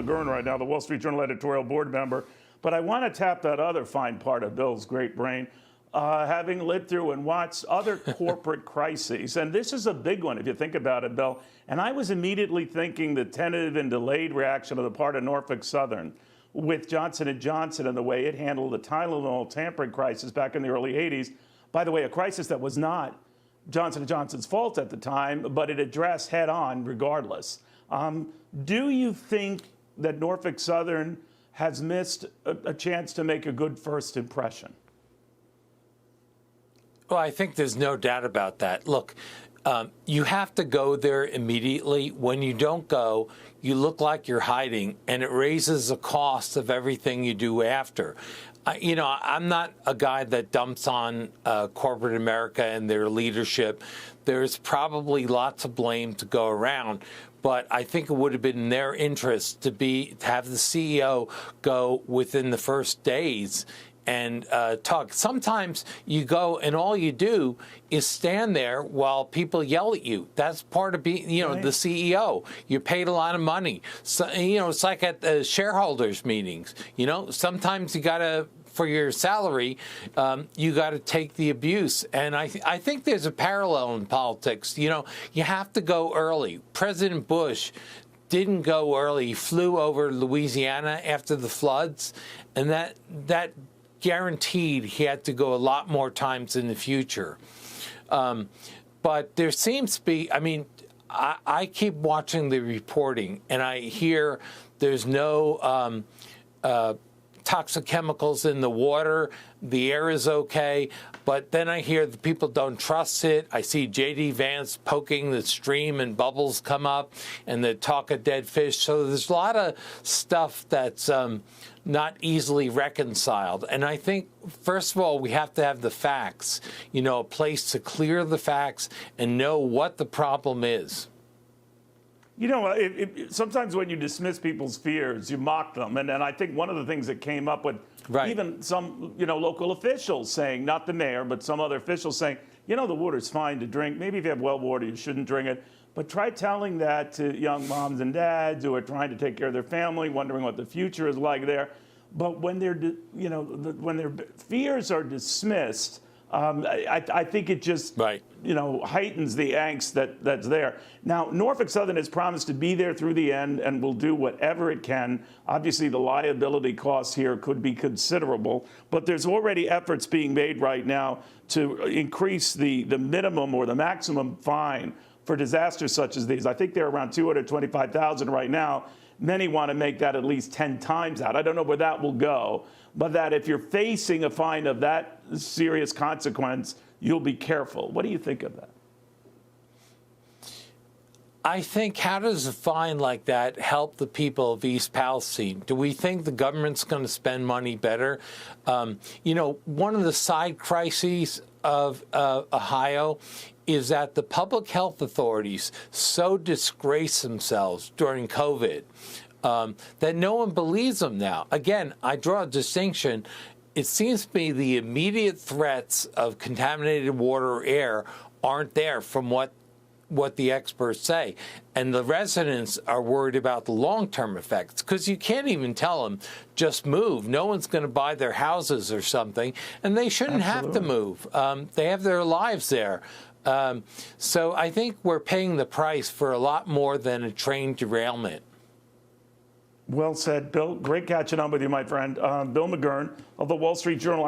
McGurn right now, the Wall Street Journal editorial board member. But I want to tap that other fine part of Bill's great brain, having lived through and watched other corporate crises. And this is a big one, if you think about it, Bill. And I was immediately thinking the tentative and delayed reaction on the part of Norfolk Southern with Johnson & Johnson and the way it handled the Tylenol tampering crisis back in the early 80s. By the way, a crisis that was not Johnson & Johnson's fault at the time, but it addressed head on regardless. Do you think that Norfolk Southern has missed a chance to make a good first impression? Well, I think there's no doubt about that. Look, you have to go there immediately. When you don't go, you look like you're hiding, and it raises the cost of everything you do after. I'm not a guy that dumps on corporate America and their leadership. There's probably lots of blame to go around, but I think it would have been in their interest to have the CEO go within the first days and talk. Sometimes you go and all you do is stand there while people yell at you. That's part of being, right. The CEO. You're paid a lot of money. So, it's like at the shareholders meetings. Sometimes you got to, for your salary, you got to take the abuse. And I think there's a parallel in politics. You have to go early. President Bush didn't go early. He flew over Louisiana after the floods, and that guaranteed he had to go a lot more times in the future. But there seems to be, I keep watching the reporting, and I hear there's no toxic chemicals in the water, the air is okay, but then I hear the people don't trust it. I see J.D. Vance poking the stream and bubbles come up, and the talk of dead fish. So there's a lot of stuff that's not easily reconciled. And I think, first of all, we have to have the facts, a place to clear the facts and know what the problem is. Sometimes when you dismiss people's fears, you mock them. And I think one of the things that came up with even some, local officials saying, not the mayor, but some other officials saying, the water's fine to drink. Maybe if you have well water, you shouldn't drink it. But try telling that to young moms and dads who are trying to take care of their family, wondering what the future is like there. But when when their fears are dismissed, I think it just heightens the angst that's there. Now, Norfolk Southern has promised to be there through the end and will do whatever it can. Obviously, the liability costs here could be considerable, but there's already efforts being made right now to increase the minimum or the maximum fine for disasters such as these. I think they're around $225,000 right now. Many want to make that at least 10 times that. I don't know where that will go, but that if you're facing a fine of that serious consequence, you'll be careful. What do you think of that? I think, how does a fine like that help the people of East Palestine? Do we think the government's going to spend money better? One of the side crises of Ohio is that the public health authorities so disgrace themselves during COVID that no one believes them now. Again, I draw a distinction. It seems to me the immediate threats of contaminated water or air aren't there from what the experts say. And the residents are worried about the long-term effects because you can't even tell them, just move. No one's going to buy their houses or something, and they shouldn't have to move. They have their lives there. So I think we're paying the price for a lot more than a train derailment. Well said, Bill. Great catching up with you, my friend. Bill McGurn of the Wall Street Journal.